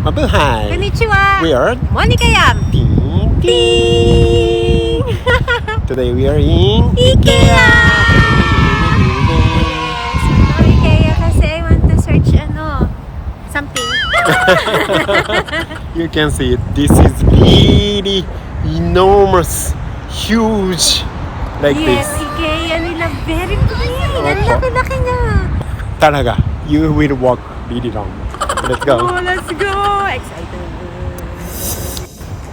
Mabuhay! Konnichiwa! We are MonicaYum! Ding Ding! Today we are in IKEA! IKEA kasi I want to search something. You can see it. This is really enormous, huge, like Yes, this. IKEA nila very big. Ang laki-laki niya. Talaga, you will walk really long. Let's go. Oh, let's go! Excited.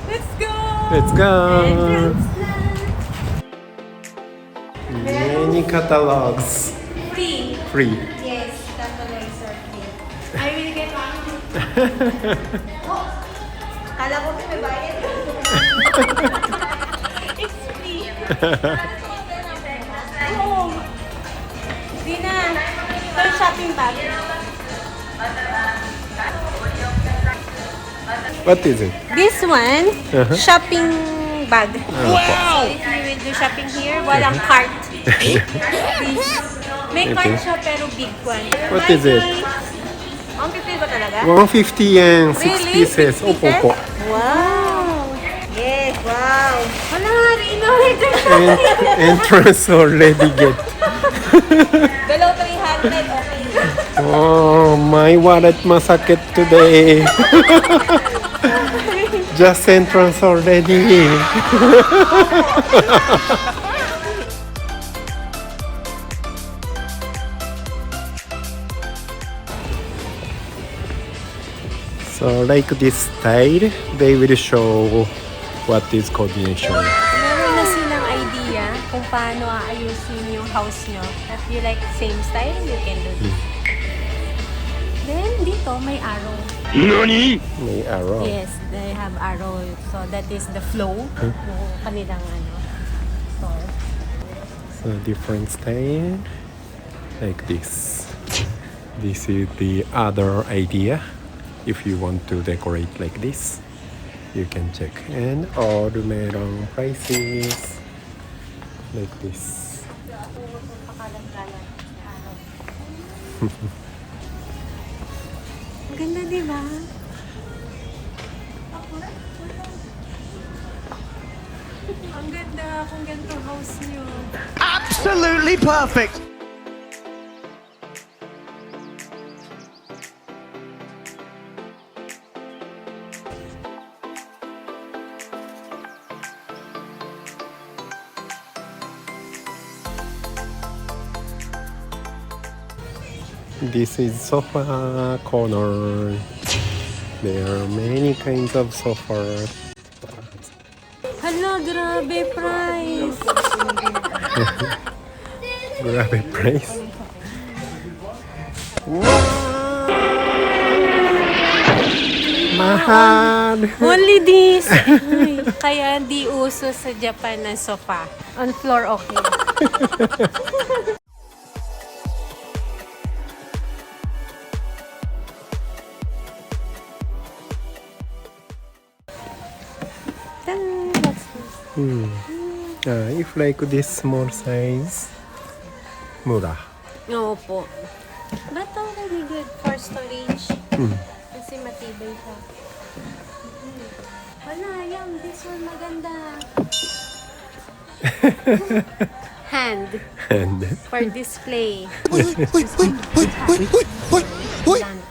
Let's go! Let's go. Entrance na. Many catalogs. Free. Free. Yes, catalogs are free. I will get one. Oh, kala ko may bayad. It's free. Oh, Dina, ito yung shopping bag. What is it? This one, shopping bag. Wow! So if you will do shopping here, walang cart. This. May cart siya pero big one. What is it? Ang pipil ba talaga? 150 and 6 Really? pieces. 6 Opo, pieces? opo. Wow! Yes, wow! Wala nga rin, Entrance already get. Below 300, okay. Oh, my wallet masakit today. Just entrance already. So like this style, they will show what is coordination. Meron na silang idea kung paano aayusin yung house nyo. If you like same style, you can do this. Then, dito may arrow. May arrow. Yes, they have arrow. So, that is the flow ng kanilang store. So different style, like this. This is the other idea. If you want to decorate like this, you can check. And all the merong prices like this. Ang ganda, di ba? Ang ganda kung ganito house nyo. Absolutely perfect. This is sofa corner. There are many kinds of sofa. Hala, grabe price. Grabe price. Mahal. Only this. Ay, kaya di uso sa Japan ng sofa. On floor, okay. That's If like this small size, mura. Oo po. But already good for storage. Kasi matibay siya. Wala, yum. This one maganda. Hand. And For display. Plant.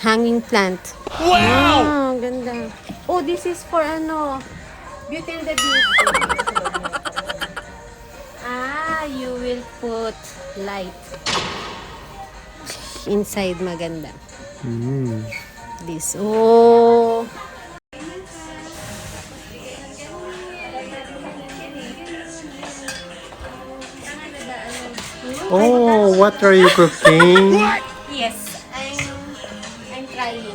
Hanging plant. Wow! Ganda. Oh, this is for Beauty and the Beast. You will put light. Inside maganda. This. Oh! oh, what are you cooking? Yes, I'm trying.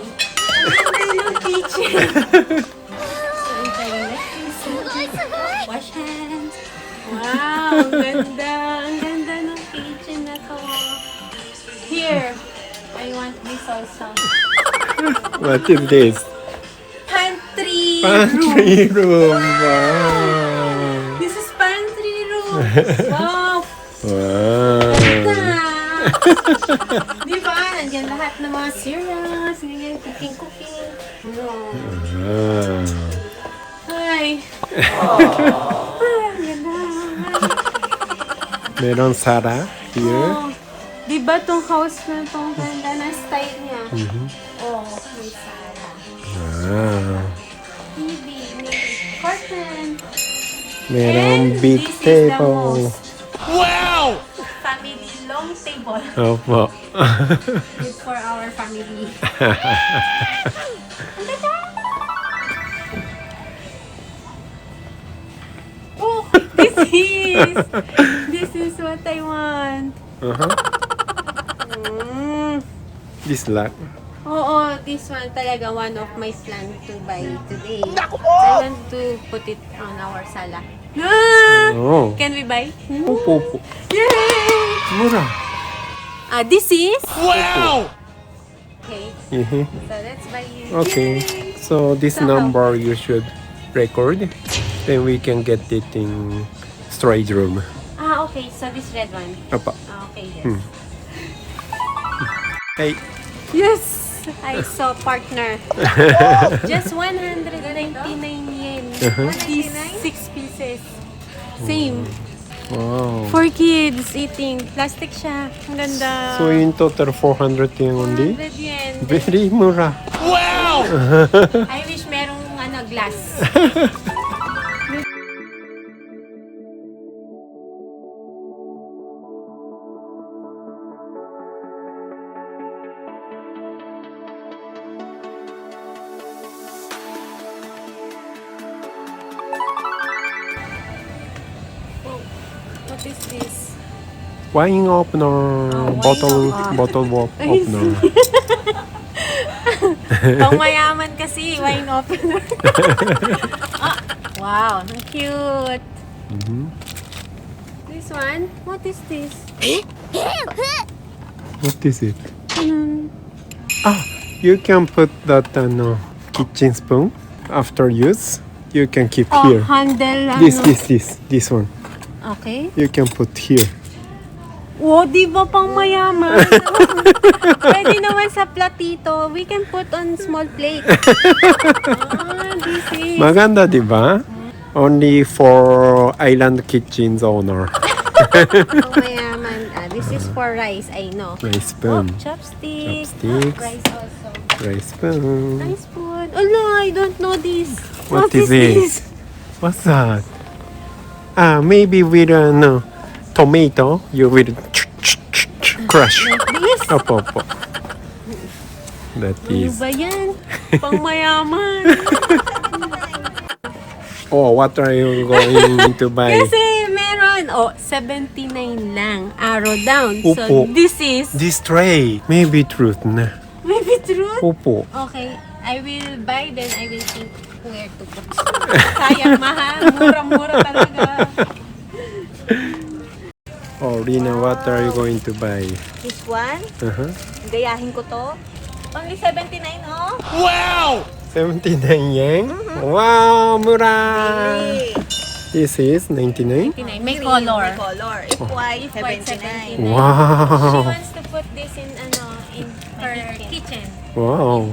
I'm kitchen. So I'm trying wash hands. Wow, ang ganda. Ang ganda ng kitchen na to. Here, I want this also. What is this? Pantry room. Pantry room. Wow. This is pantry room. Wow. Wow. Ganda. Di ba? Nandyan lahat ng mga cereals. Ganyan, cooking. No. Hi. Ganda. Meron Sara here. Oh, diba tong house na tong ganda na style niya? Oh, may sala. TV, may curtain. Meron And big this is the table. most Wow! family long table. Opo. Good for our family. Oh, this is what I want. This lock. Oo, this one talaga one of my plan to buy today. I want to put it on our sala. Oh. Can we buy? Opo. Yay! Mura. This is? Wow! Okay, Mhm. so let's buy it. Okay. Yay! So this So, number you should record. Then we can get it in storage room. Okay, so this red one. Apa. Okay, yes. Hey. Yes! I saw partner. Just 199 yen. These 6 pieces. Same. Wow. For kids eating. Plastic siya. Ang ganda. So in total 400 yen only? 100 yen. Very mura. Wow! I wish merong glass. What is this? Wine opener. wine Bottle opener. Pang mayaman kasi, wine opener. Wow, ang cute. This one, what is this? What is it? You can put that kitchen spoon after use. You can keep here. Handle. This one. Okay. You can put here. Oh, di ba pang mayaman? Pwede naman sa platito. We can put on small plate. This is... Maganda, di ba? Only for island kitchens owner. Pang mayaman. This is for rice, I know. Rice spoon. Chopsticks. Chopsticks. Rice also. Rice spoon. Rice spoon. Oh no, I don't know this. What is this? What's that? Maybe with tomato, you will crush. This? Opo. That Ano is. ba yan? Pang mayaman. Oh, what are you going to buy? Kasi meron. 79 lang. Arrow down. Opo. So, this is... This tray. Maybe truth na. Maybe truth? Opo. Okay. I will buy, then I will think where to put. Sayang, mahal. Murang-mura talaga. Oh, Rina, what are you going to buy? This one, Uh-huh. gayahin ko to. Only 79, oh. Wow! 79 yen? Wow, mura! This is 99? 79. May color. Color. If white, If white, 79. 79. She Wow! wants to put this in her kitchen. Wow!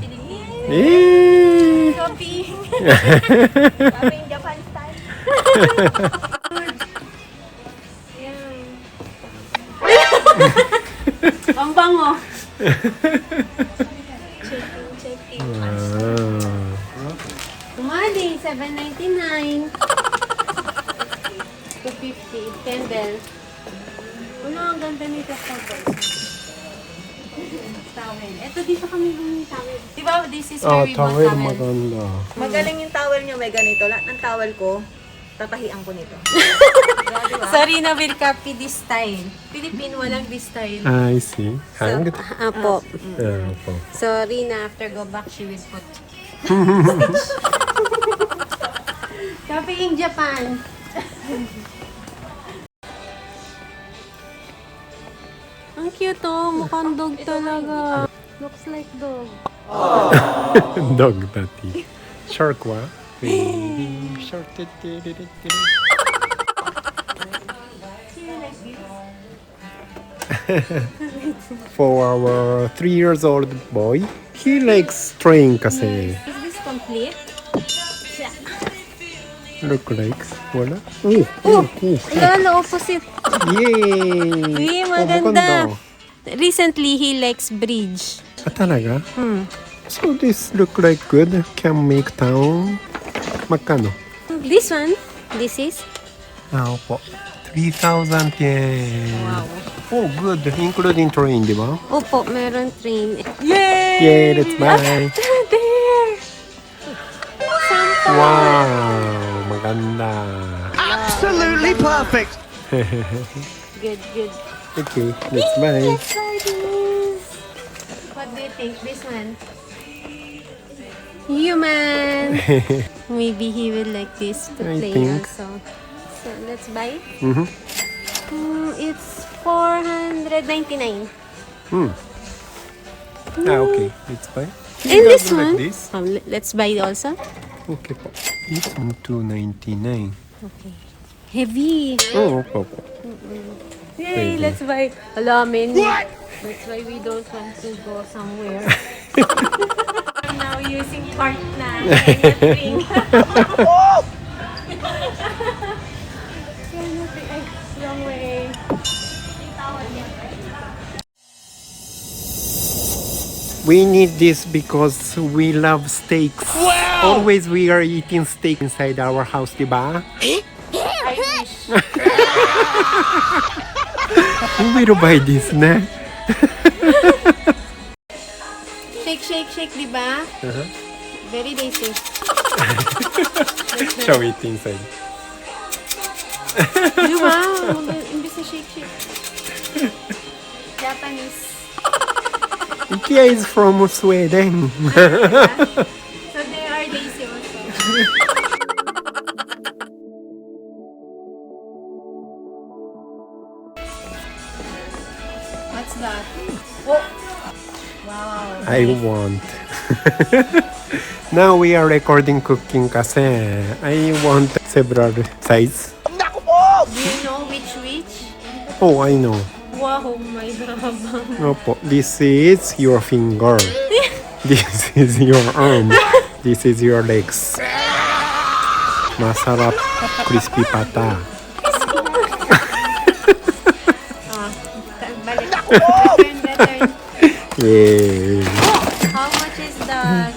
Eh! Shopping. Sabi yung Japan style. Ang bango. Checking. Wow! Tumali, 7.99. 250. Candle. Ano, ang ganda nito sa towel. Ito, dito kami bumili towel. Diba, this is where we bought towel towel. maganda. Magaling yung towel nyo, may ganito. Lahat ng towel ko, tatahian ko nito. Sorry na will copy this style. Philippine, walang this style. I see. Hanged? Apo. Opo. Sorry na after go back, she will put copying Japan. Ang cute oh. Mukhang dog talaga. Looks like dog. Dog daddy. Shark wa? Baby shark. See you like this. for our 3 years old boy. He likes train kasi. Is this complete? Look like. Wala? Oh! Lalo, opposite. Yay! Uy, maganda. maganda. Recently, he likes bridge. Ah, talaga? So this look like good. Can make town. Magkano? This one, this is? Ah, opo. 3,000 yen. Wow. Oh, good. Including train, di ba? Opo, meron train. Yay! Yay, let's buy. There! Sampa! Wow! Maganda. Absolutely perfect. Good, good. Okay, let's buy. Let's try this. What do you think? This one? Human. Maybe he will like this to I play think. also. So let's buy. Mm-hmm. It's 499. Ah, okay. Let's buy. And this Like one? this? Let's buy also. Okay po. This one 299. Okay. Heavy. Oh, opo. Yay, let's buy. Ala, many. That's why we don't want to go somewhere. I'm now using cart na. Nothing. Ay, wrong way. We need this because we love steaks. Wow! Always we are eating steak inside our house, diba? I wish. We will buy this na. Shake, shake, shake, di ba? Very basic. Show it inside. Di ba? Imbis na shake, shake. Japanese. IKEA is from Sweden. So they are lazy also. What's that? Oh! Wow. I want. Now we are recording cooking kasi I want several size. Do you know which? Oh, I know. Wow, my habang. Opo, this is your finger. This is your arm. This is your legs. Masarap crispy pata. Balik. Return. Yay! How much is that?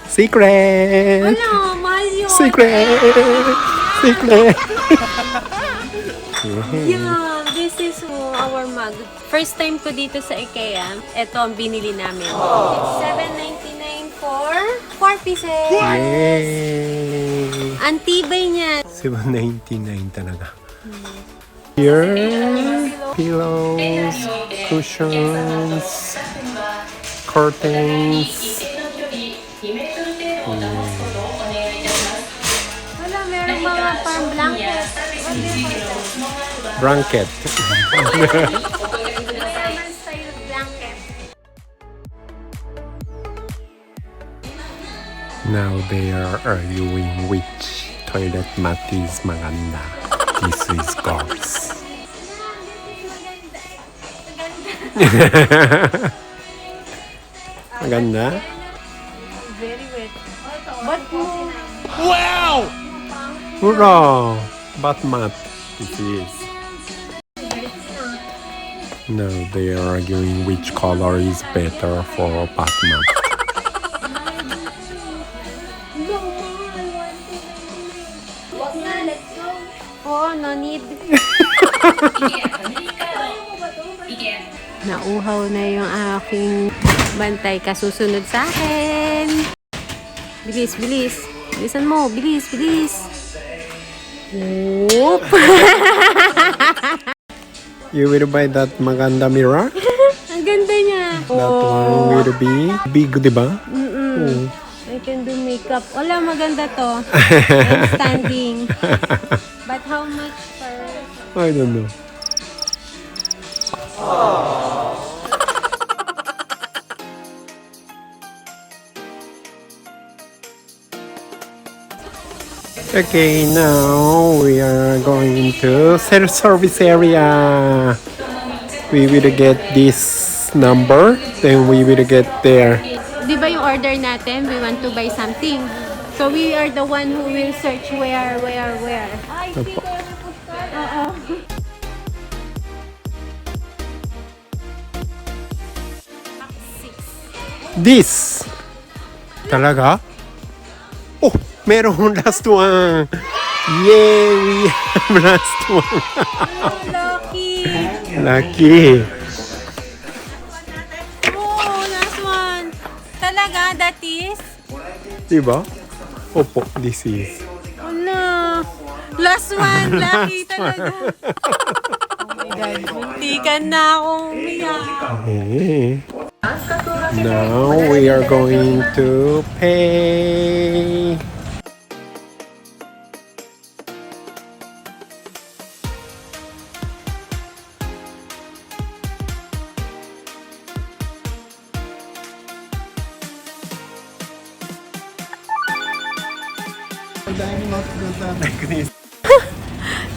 Secret! Ano, mahal yun. Secret! Secret! Yeah, this is our mug. First time ko dito sa IKEA. Ito ang binili namin. It's 7.99 for 4 pieces. Yay! Ang tibay niya. 7.99 talaga. Here, pillows, cushions, curtains. Wala, meron mga parang blanket. Blanket. Mayaman style blanket. Now they are arguing which toilet mat is maganda. This is gorgeous. Maganda? Very wet. But mo. Wow! Hurrah! Bat mat. This is. Now they are arguing which color is better for bat mat. Oh, no need. Nauhaw na yung aking bantay. Kasusunod sa akin. Bilis, bilis. Bilisan mo. Bilis, bilis. Whoop. You will buy that maganda mirror? Ang ganda niya. That one will be big, diba? Oh. I can do makeup. Wala, maganda to. I'm standing. But how much for... I don't know. Okay, now we are going to self-service area. we will get this number, then we will get there. Di ba yung order natin, we want to buy something. So we are the one who will search where. Ay, Opo. Oo. This! Talaga? Oh, merong last one! Yay! We have last one! Lucky! Lucky! Oh, last one! Talaga, that is? Diba? Opo, this is. Wala. Last one, lucky talaga. Oh my God, muntikan na akong umiyak. Okay. Now we are going to pay.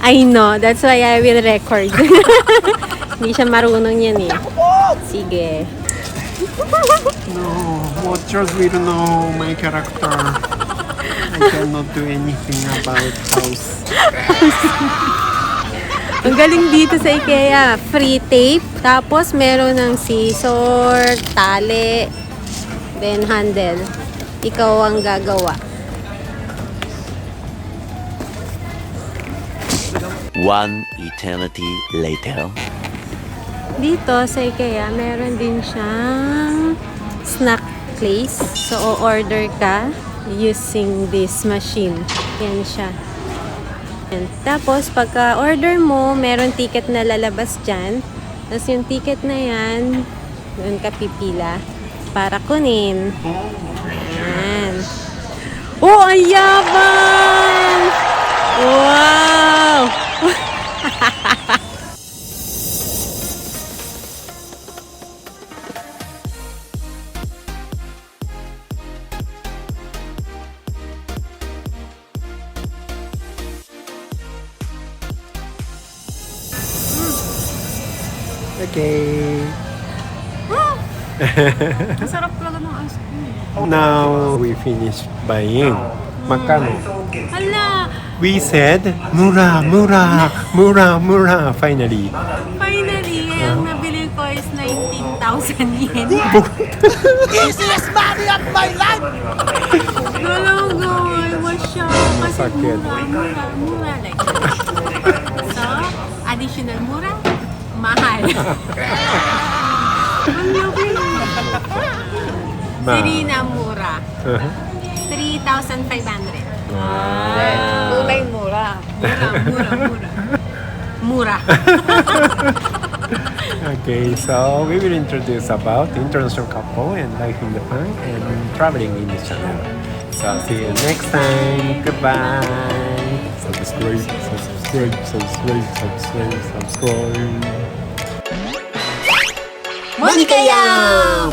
I know, that's why I will record. Hindi siya marunong yan eh. Sige. No, watchers will know my character. I cannot do anything about house. Ang galing dito sa IKEA. Free tape. Tapos meron ng scissor, tali, then handle. Ikaw ang gagawa. One eternity later. Dito sa IKEA, meron din siyang snack place. So, o-order ka using this machine. Yan siya. Yan. Tapos, pagka-order mo, meron ticket na lalabas dyan. Tapos, yung ticket na yan, doon ka pipila para kunin. Yan. Oh, ang yabang! Wow! Okay. Masarap talaga ng ice cream. Now we finish buying. Magkano? Hala! We said, mura, mura, mura, mura. Finally. Finally, ang nabili ko is 19,000 yen. Easiest money of my life! Galago, I was shocked. Kasi Masakit. mura. Like that. So, additional mura, mahal. Ang laki. Serena mura. 3,500. Tunay mura. Mura. Okay, so we will introduce about international couple and life in Japan and traveling in this channel. So see you next time. Goodbye. Subscribe. MonicaYum!